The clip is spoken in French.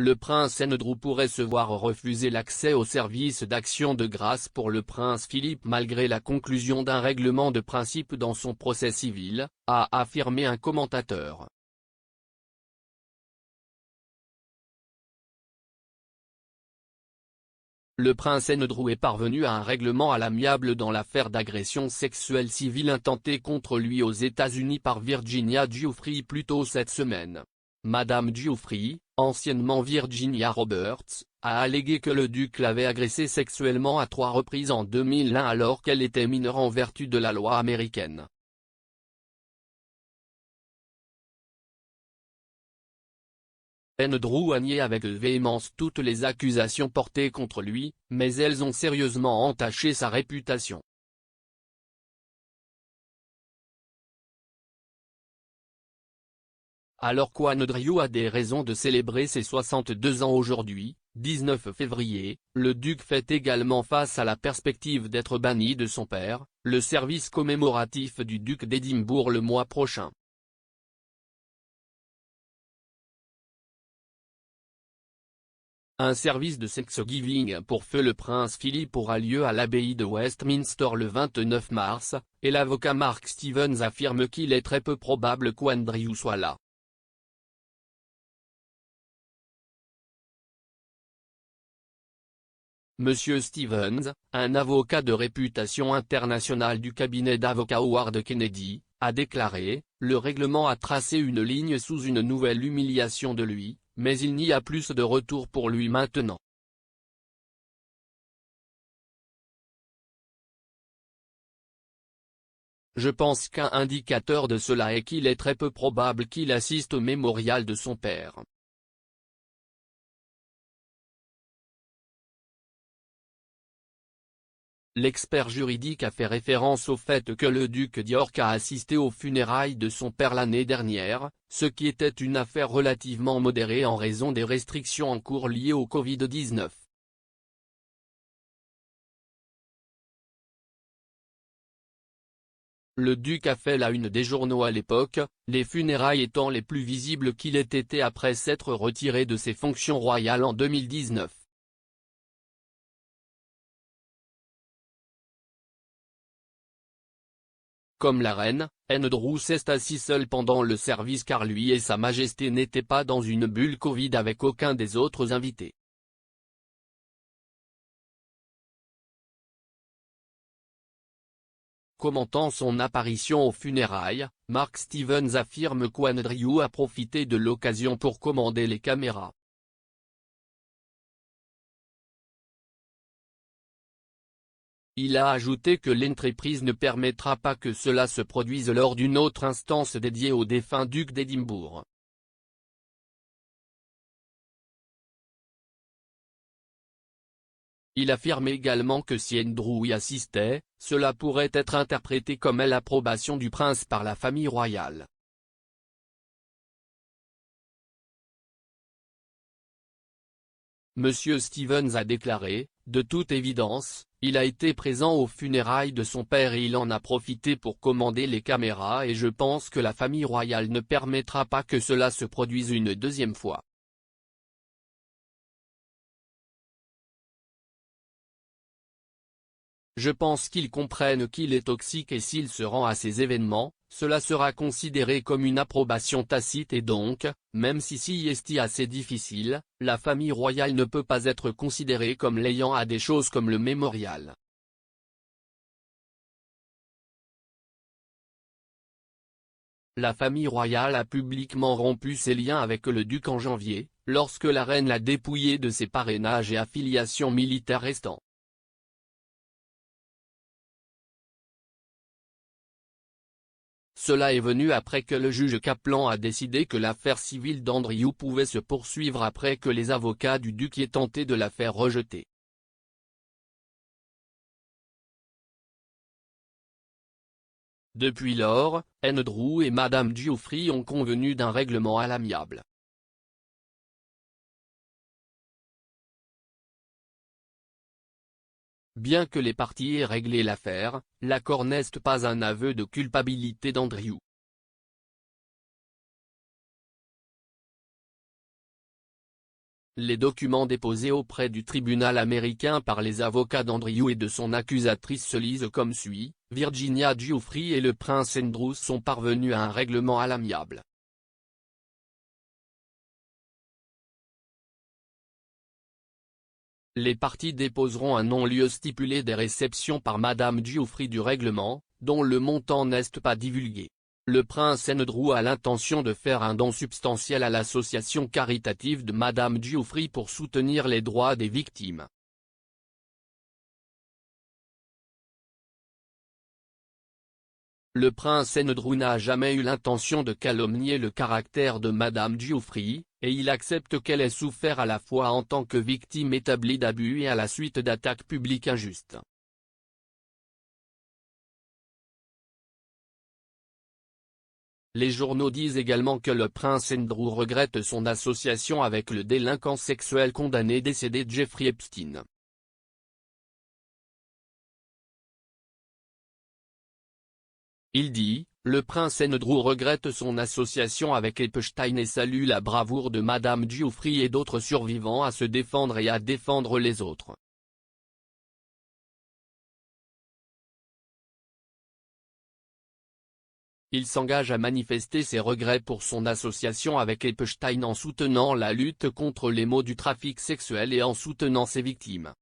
le prince Andrew pourrait se voir refuser l'accès au service d'action de grâce pour le prince Philippe malgré la conclusion d'un règlement de principe dans son procès civil, a affirmé un commentateur. Le prince Andrew est parvenu à un règlement à l'amiable dans l'affaire d'agression sexuelle civile intentée contre lui aux États-Unis par Virginia Giuffre plus tôt cette semaine. Madame Giuffre, anciennement Virginia Roberts, a allégué que le duc l'avait agressée sexuellement à 3 reprises en 2001 alors qu'elle était mineure en vertu de la loi américaine. Andrew a nié avec véhémence toutes les accusations portées contre lui, mais elles ont sérieusement entaché sa réputation. Alors qu'Andrew a des raisons de célébrer ses 62 ans aujourd'hui, 19 février, le duc fait également face à la perspective d'être banni de son père, le service commémoratif du duc d'Édimbourg le mois prochain. Un service de Thanksgiving pour feu le prince Philippe aura lieu à l'abbaye de Westminster le 29 mars, et l'avocat Mark Stevens affirme qu'il est très peu probable qu'Andrew soit là. Monsieur Stevens, un avocat de réputation internationale du cabinet d'avocats Howard Kennedy, a déclaré « Le règlement a tracé une ligne sous une nouvelle humiliation de lui, mais il n'y a plus de retour pour lui maintenant. » Je pense qu'un indicateur de cela est qu'il est très peu probable qu'il assiste au mémorial de son père. L'expert juridique a fait référence au fait que le duc d'York a assisté aux funérailles de son père l'année dernière, ce qui était une affaire relativement modérée en raison des restrictions en cours liées au Covid-19. Le duc a fait la une des journaux à l'époque, les funérailles étant les plus visibles qu'il ait été après s'être retiré de ses fonctions royales en 2019. Comme la reine, Andrew s'est assis seul pendant le service car lui et sa majesté n'étaient pas dans une bulle Covid avec aucun des autres invités. Commentant son apparition aux funérailles, Mark Stevens affirme qu'Andrew a profité de l'occasion pour commander les caméras. Il a ajouté que l'entreprise ne permettra pas que cela se produise lors d'une autre instance dédiée au défunt duc d'Édimbourg. Il affirme également que si Andrew y assistait, cela pourrait être interprété comme l'approbation du prince par la famille royale. Monsieur Stevens a déclaré, de toute évidence, il a été présent aux funérailles de son père et il en a profité pour commander les caméras et je pense que la famille royale ne permettra pas que cela se produise une deuxième fois. Je pense qu'ils comprennent qu'il est toxique et s'il se rend à ces événements, cela sera considéré comme une approbation tacite et donc, même si c'est assez difficile, la famille royale ne peut pas être considérée comme l'ayant à des choses comme le mémorial. La famille royale a publiquement rompu ses liens avec le duc en janvier, lorsque la reine l'a dépouillé de ses parrainages et affiliations militaires restants. Cela est venu après que le juge Kaplan a décidé que l'affaire civile d'Andrew pouvait se poursuivre après que les avocats du duc aient tenté de la faire rejeter. Depuis lors, Andrew et Madame Giuffre ont convenu d'un règlement à l'amiable. Bien que les parties aient réglé l'affaire, l'accord n'est pas un aveu de culpabilité d'Andrew. Les documents déposés auprès du tribunal américain par les avocats d'Andrew et de son accusatrice se lisent comme suit: Virginia Giuffre et le prince Andrew sont parvenus à un règlement à l'amiable. Les parties déposeront un non-lieu stipulé des réceptions par Madame Giuffre du règlement, dont le montant n'est pas divulgué. Le prince Andrew a l'intention de faire un don substantiel à l'association caritative de Madame Giuffre pour soutenir les droits des victimes. Le prince Andrew n'a jamais eu l'intention de calomnier le caractère de Madame Giuffre, et il accepte qu'elle ait souffert à la fois en tant que victime établie d'abus et à la suite d'attaques publiques injustes. Les journaux disent également que le prince Andrew regrette son association avec le délinquant sexuel condamné décédé Jeffrey Epstein. Il dit: le prince Andrew regrette son association avec Epstein et salue la bravoure de Madame Giuffre et d'autres survivants à se défendre et à défendre les autres. Il s'engage à manifester ses regrets pour son association avec Epstein en soutenant la lutte contre les maux du trafic sexuel et en soutenant ses victimes.